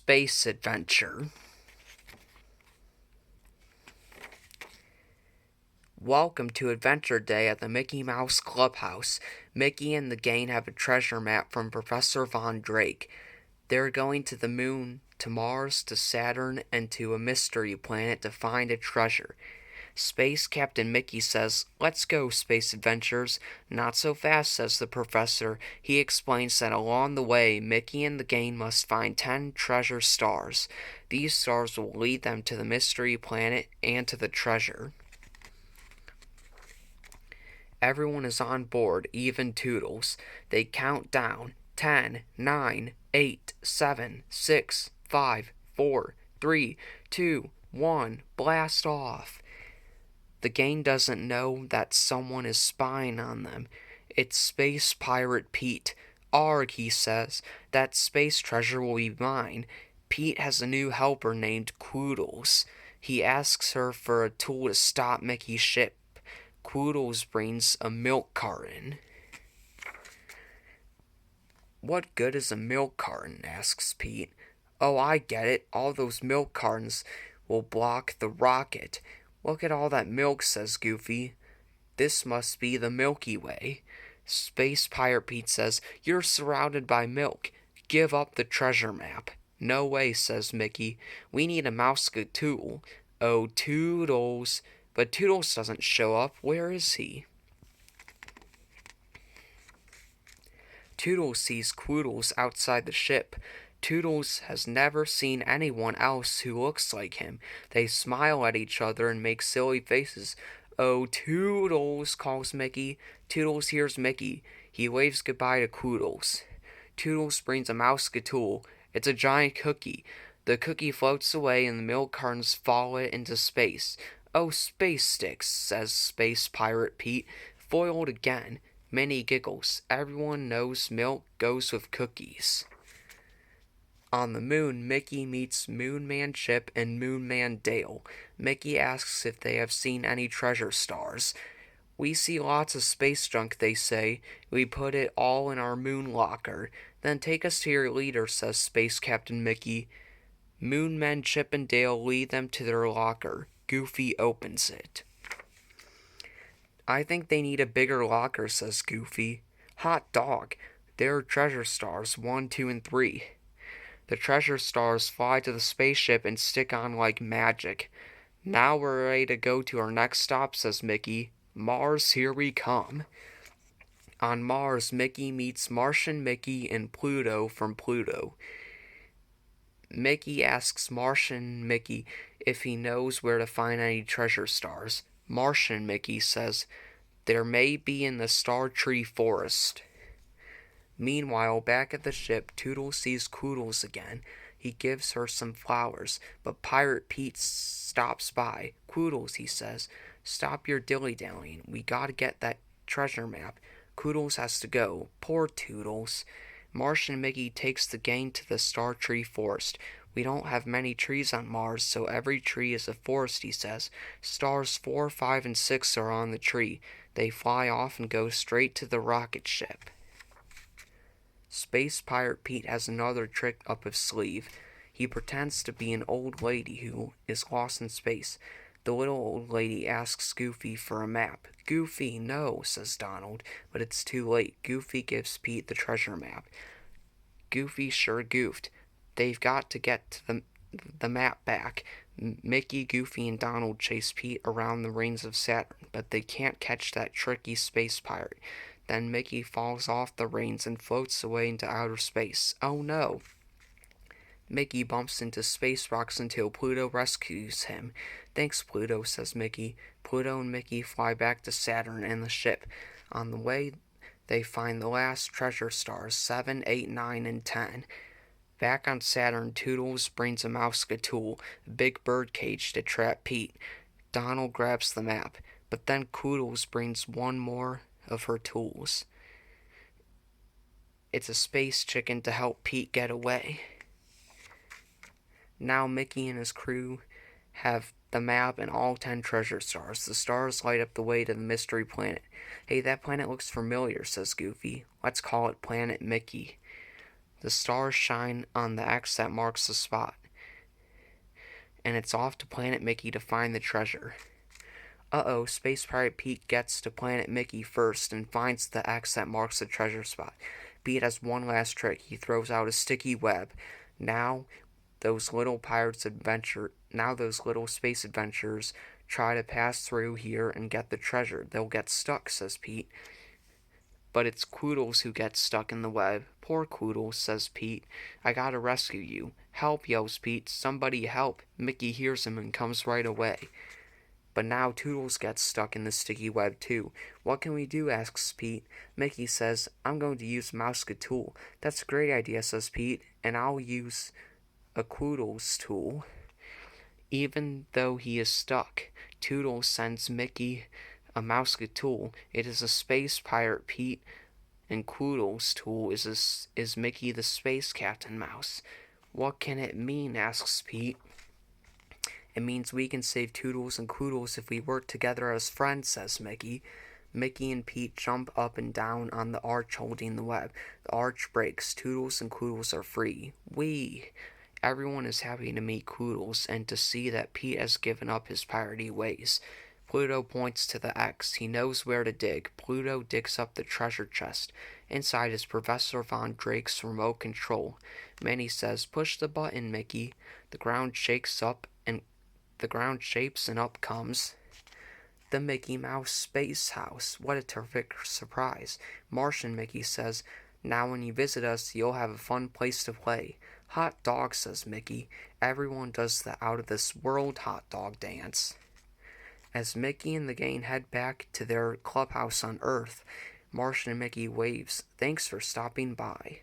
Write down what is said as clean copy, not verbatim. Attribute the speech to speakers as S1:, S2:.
S1: Space Adventure. Welcome to Adventure Day at the Mickey Mouse Clubhouse. Mickey and the gang have a treasure map from Professor Von Drake. They're going to the moon, to Mars, to Saturn, and to a mystery planet to find a treasure. Space Captain Mickey says, "Let's go, Space Adventures." "Not so fast," says the professor. He explains that along the way, Mickey and the gang must find 10 treasure stars. These stars will lead them to the mystery planet and to the treasure. Everyone is on board, even Toodles. They count down. 10, 9, 8, 7, 6, 5, 4, 3, 2, 1, blast off. The gang doesn't know that someone is spying on them. It's Space Pirate Pete. "Arg," he says, "that space treasure will be mine." Pete has a new helper named Quoodles. He asks her for a tool to stop Mickey's ship. Quoodles brings a milk carton. "What good is a milk carton?" asks Pete. "Oh, I get it. All those milk cartons will block the rocket." "Look at all that milk," says Goofy. "This must be the Milky Way." Space Pirate Pete says, "You're surrounded by milk. Give up the treasure map." "No way," says Mickey. "We need a mouse-a-tool." "Oh, Toodles." But Toodles doesn't show up. Where is he? Toodles sees Quoodles outside the ship. Toodles has never seen anyone else who looks like him. They smile at each other and make silly faces. "Oh, Toodles," calls Mickey. Toodles hears Mickey. He waves goodbye to Quoodles. Toodles brings a mouse-a-tool. It's a giant cookie. The cookie floats away and the milk cartons follow it into space. "Oh, space sticks," says Space Pirate Pete. "Foiled again." Minnie giggles. Everyone knows milk goes with cookies. On the moon, Mickey meets Moon Man Chip and Moon Man Dale. Mickey asks if they have seen any treasure stars. "We see lots of space junk," they say. "We put it all in our moon locker." "Then take us to your leader," says Space Captain Mickey. Moon Men Chip and Dale lead them to their locker. Goofy opens it. "I think they need a bigger locker," says Goofy. "Hot dog. There are treasure stars 1, 2, and 3. The treasure stars fly to the spaceship and stick on like magic. "Now we're ready to go to our next stop," says Mickey. "Mars, here we come." On Mars, Mickey meets Martian Mickey and Pluto from Pluto. Mickey asks Martian Mickey if he knows where to find any treasure stars. Martian Mickey says, "There may be in the Star Tree Forest." Meanwhile, back at the ship, Toodles sees Quoodles again. He gives her some flowers, but Pirate Pete stops by. "Quoodles," he says, "stop your dilly-dallying. We gotta get that treasure map." Quoodles has to go. Poor Toodles. Martian Mickey takes the gang to the Star Tree Forest. "We don't have many trees on Mars, so every tree is a forest," he says. "Stars 4, 5, and 6 are on the tree." They fly off and go straight to the rocket ship. Space Pirate Pete has another trick up his sleeve. He pretends to be an old lady who is lost in space. The little old lady asks Goofy for a map. "Goofy, no," says Donald, but it's too late. Goofy gives Pete the treasure map. Goofy sure goofed. They've got to get the map back. Mickey, Goofy, and Donald chase Pete around the rings of Saturn, but they can't catch that tricky space pirate. Then Mickey falls off the reins and floats away into outer space. Oh no! Mickey bumps into space rocks until Pluto rescues him. "Thanks, Pluto," says Mickey. Pluto and Mickey fly back to Saturn and the ship. On the way, they find the last treasure stars, 7, 8, 9, and 10. Back on Saturn, Toodles brings a mouse-a-tool, a big bird cage to trap Pete. Donald grabs the map, but then Quoodles brings one more of her tools. It's a space chicken to help Pete get away. Now Mickey and his crew have the map and all 10 treasure stars. The stars light up the way to the mystery planet. "Hey, that planet looks familiar," says Goofy. "Let's call it Planet Mickey." The stars shine on the X that marks the spot, and it's off to Planet Mickey to find the treasure. Uh-oh, Space Pirate Pete gets to Planet Mickey first and finds the X that marks the treasure spot. Pete has one last trick. He throws out a sticky web. Now those little space adventurers try to pass through here and get the treasure. They'll get stuck, says Pete. But it's Quoodles who gets stuck in the web. Poor Quoodles, says Pete. I gotta rescue you. Help, yells Pete. Somebody help. Mickey hears him and comes right away. But now Toodles gets stuck in the sticky web too. What can we do, asks Pete. Mickey says, I'm going to use Mouseketeer tool. That's a great idea, says Pete, and I'll use a Quoodles tool. Even though he is stuck, Toodles sends Mickey a Mouseketeer tool. It is a space pirate Pete, and Quoodles' tool is Mickey the Space Captain Mouse. What can it mean, asks Pete. It means we can save Toodles and Quoodles if we work together as friends, says Mickey. Mickey and Pete jump up and down on the arch holding the web. The arch breaks. Toodles and Quoodles are free. Whee! Everyone is happy to meet Quoodles and to see that Pete has given up his piratey ways. Pluto points to the X. He knows where to dig. Pluto digs up the treasure chest. Inside is Professor Von Drake's remote control. Minnie says, push the button, Mickey. The ground shapes and up comes the Mickey Mouse Space House. What a terrific surprise. Martian Mickey says, now when you visit us, you'll have a fun place to play. Hot dog, says Mickey. Everyone does the out of this world hot dog dance. As Mickey and the gang head back to their clubhouse on Earth, Martian Mickey waves. Thanks for stopping by.